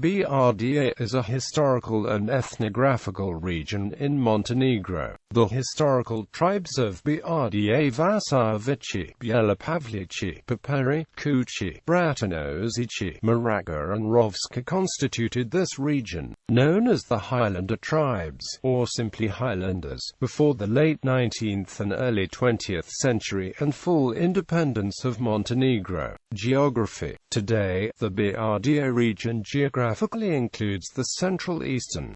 Brda is a historical and ethnographical region in Montenegro. The historical tribes of Brda Vasojevići, Bjelopavlići, Piperi, Kuči, Bratonožići, Morača and Rovca constituted this region, known as the Highlander tribes, or simply Highlanders, before the late 19th and early 20th century and full independence of Montenegro. Geography. Today, the Brda region geographically includes the central eastern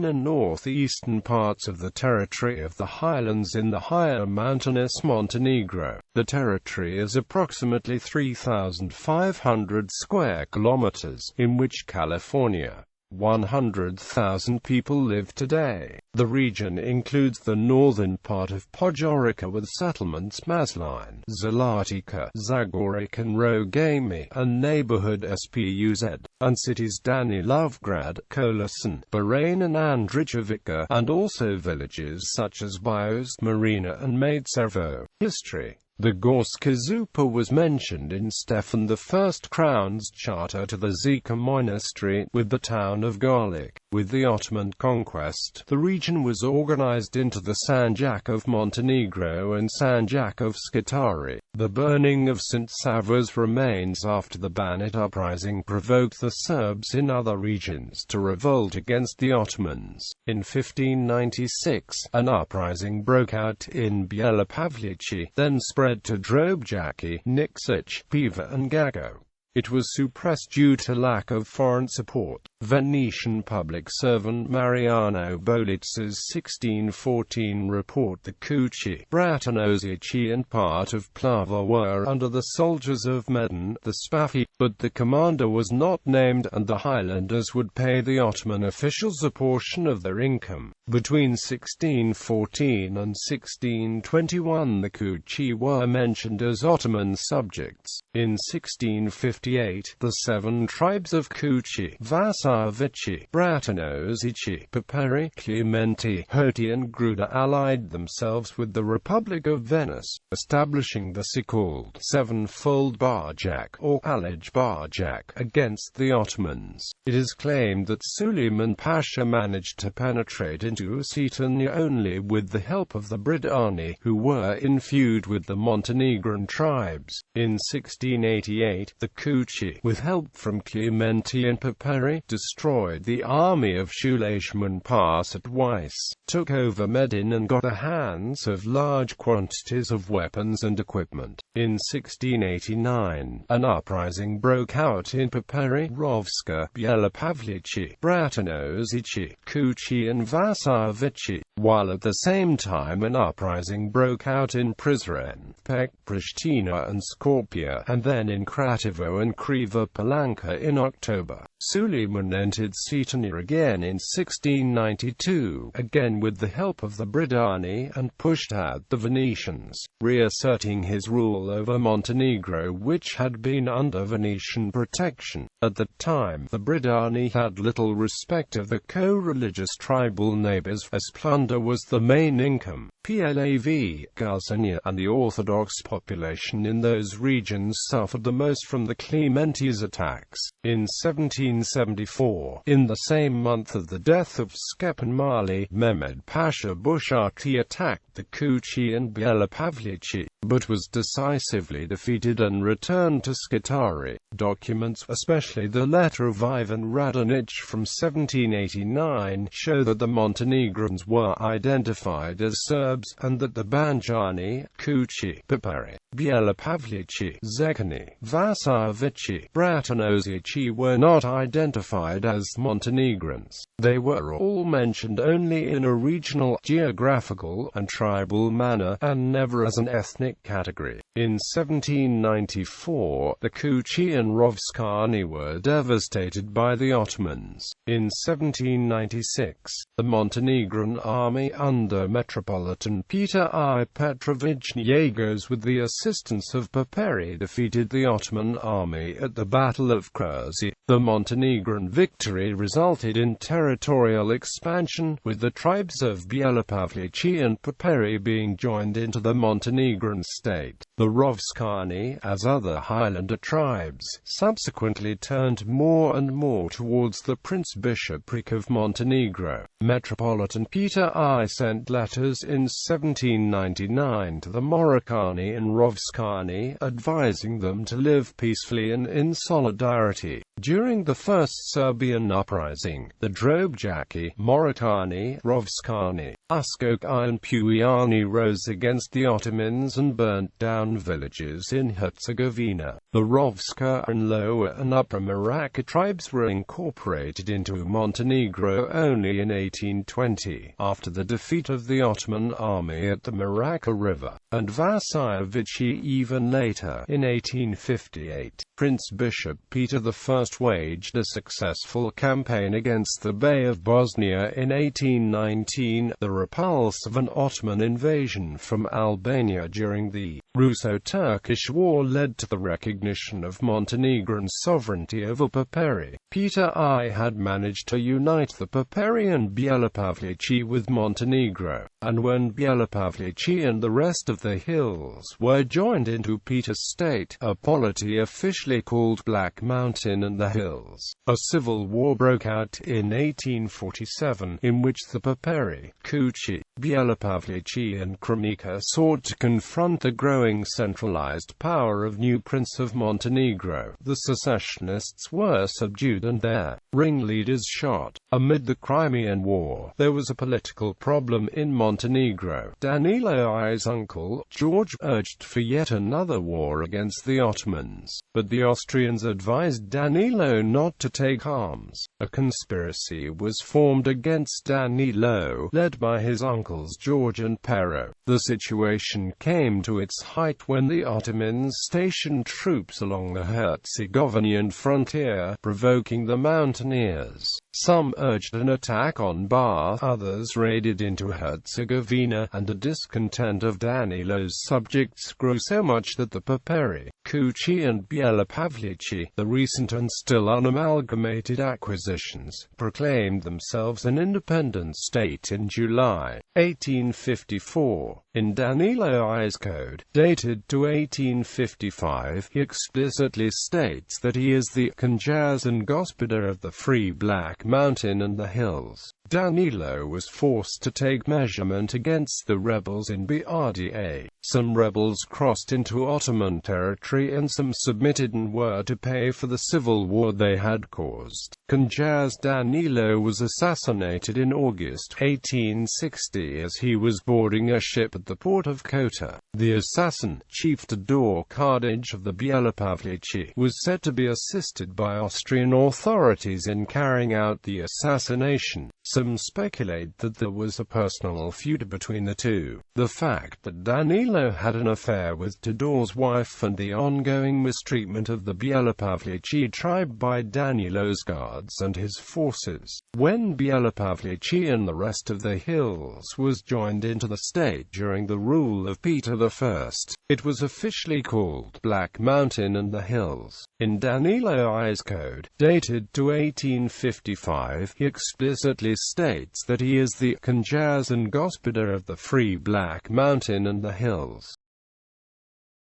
and northeastern parts of the territory of the highlands in the higher mountainous Montenegro. The territory is approximately 3,500 square kilometers, in which California, 100,000 people live today. The region includes the northern part of Podgorica with settlements Masline, Zlatica, Zagorec and Rogami, and neighborhood Spuz, and cities Danilovgrad, Kolasin, Bahrain and Andrijevica, and also villages such as Bios, Marina and Maidsevo. History. The Gorska Zupa was mentioned in Stefan I's crown's charter to the Zika monastery, with the town of Garlic. With the Ottoman conquest, the region was organized into the Sanjak of Montenegro and Sanjak of Scutari. The burning of St. Sava's remains after the Banat uprising provoked the Serbs in other regions to revolt against the Ottomans. In 1596, an uprising broke out in Bjelopavlići, then spread to Drobjaki, Nikšić, Piva and Gago. It was suppressed due to lack of foreign support. Venetian public servant Mariano Bolitz's 1614 report the Kuči, Bratonožići and part of Plava were under the soldiers of Medin, the Spahi, but the commander was not named and the Highlanders would pay the Ottoman officials a portion of their income. Between 1614 and 1621 the Kuči were mentioned as Ottoman subjects. In 1658, the 7 tribes of Kuči, Vasojevići, Bratonožići, Piperi, Clementi, Hoti and Gruda allied themselves with the Republic of Venice, establishing the so-called Sevenfold Barjak, or Alij Barjak, against the Ottomans. It is claimed that Suleiman Pasha managed to penetrate into Osetania only with the help of the Bridani, who were in feud with the Montenegrin tribes. In 1688, the Kuči, with help from Clementi and Piperi, destroyed the army of Suleiman Pasha at Weiss, took over Medin and got the hands of large quantities of weapons and equipment. In 1689, an uprising broke out in Piperi, Rovca, Bjelopavlići, Bratonožići, Kuči and Vasojevići, while at the same time an uprising broke out in Prizren, Pek, Pristina and Skopje, and then in Kratovo and Kriva Palanka in October. Suleiman entered Osetania again in 1692, again with the help of the Bridani, and pushed out the Venetians, reasserting his rule over Montenegro, which had been under Venetian protection. At the time, the Bridani had little respect of the co-religious tribal neighbors, as plunder was the main income. Plav, Galsenia, and the Orthodox population in those regions suffered the most from the Clementi's attacks. In 1774, in the same month of the death of Skepan Mali, Mehmed Pasha Bushati attacked the Kuči and Bjelopavlići, but was decisively defeated and returned to Scutari. Documents, especially the letter of Ivan Radonjić from 1789, show that the Montenegrins were identified as Serbs, and that the Banjani, Kuči, Piperi, Bjelopavlići, Zekani, Vasojevići, Bratonožići were not identified as Montenegrins. They were all mentioned only in a regional, geographical, and tribal manner, and never as an ethnic category. In 1794, the Kuči and Rovskani were devastated by the Ottomans. In 1796, the Montenegrin army under Metropolitan Metropolitan Peter I. Petrovich Nyagos, with the assistance of Piperi, defeated the Ottoman army at the Battle of Kuči. The Montenegrin victory resulted in territorial expansion, with the tribes of Bjelopavlići and Piperi being joined into the Montenegrin state. The Rovčani, as other Highlander tribes, subsequently turned more and more towards the Prince-Bishopric of Montenegro. Metropolitan Peter I sent letters in 1799 to the Moračani and Rovčani, advising them to live peacefully and in solidarity. During the First Serbian Uprising, the Drobjaki, Moračani, Rovčani, Uskoci and Puiani rose against the Ottomans and burnt down villages in Herzegovina. The Rovča and Lower and Upper Morača tribes were incorporated into Montenegro only in 1820, after the defeat of the Ottoman army at the Morača River, and Vasojevići even later, in 1858. Prince Bishop Peter I waged a successful campaign against the Bey of Bosnia in 1819, the repulse of an Ottoman invasion from Albania during the Russo-Turkish War led to the recognition of Montenegrin sovereignty over Piperi. Peter I had managed to unite the Piperi and Bjelopavlići with Montenegro, and when Bjelopavlići and the rest of the hills were joined into Peter's state, a polity officially called Black Mountain and the Hills, a civil war broke out in 1847, in which the Piperi, Kuči, Bjelopavlići and Kremika sought to confront the growing centralized power of new Prince of Montenegro. The secessionists were subdued and their ringleaders shot. Amid the Crimean War, there was a political problem in Montenegro. Danilo I's uncle, George, urged for yet another war against the Ottomans, but the Austrians advised Danilo not to take arms. A conspiracy was formed against Danilo, led by his uncles George and Pero. The situation came to its height when the Ottomans stationed troops along the Herzegovinian frontier, provoking the mountaineers. Some urged an attack on Bar, others raided into Herzegovina, and the discontent of Danilo's subjects grew so much that the Piperi, Kuči and Bjelopavlići, the recent and still unamalgamated acquisitions, proclaimed themselves an independent state in July 1854. In Danilo I's code, dated to 1855, he explicitly states that he is the Kniaz and Gospodar of the Free Black Mountain and the Hills. Danilo was forced to take measurement against the rebels in Brda. Some rebels crossed into Ottoman territory and some submitted and were to pay for the civil war they had caused. Kniaz Danilo was assassinated in August 1860 as he was boarding a ship at the port of Kota. The assassin, Chief Todor Kardaj of the Bjelopavlići, was said to be assisted by Austrian authorities in carrying out the assassination. Some speculate that there was a personal feud between the two. The fact that Danilo had an affair with Todor's wife and the ongoing mistreatment of the Bjelopavlići tribe by Danilo's guards and his forces, when Bjelopavlići and the rest of the hills was joined into the state during the rule of Peter I. It was officially called Black Mountain and the Hills. In Danilo I's code, dated to 1855, he explicitly states that he is the Kniaz and Gospodar of the Free Black Mountain and the Hills.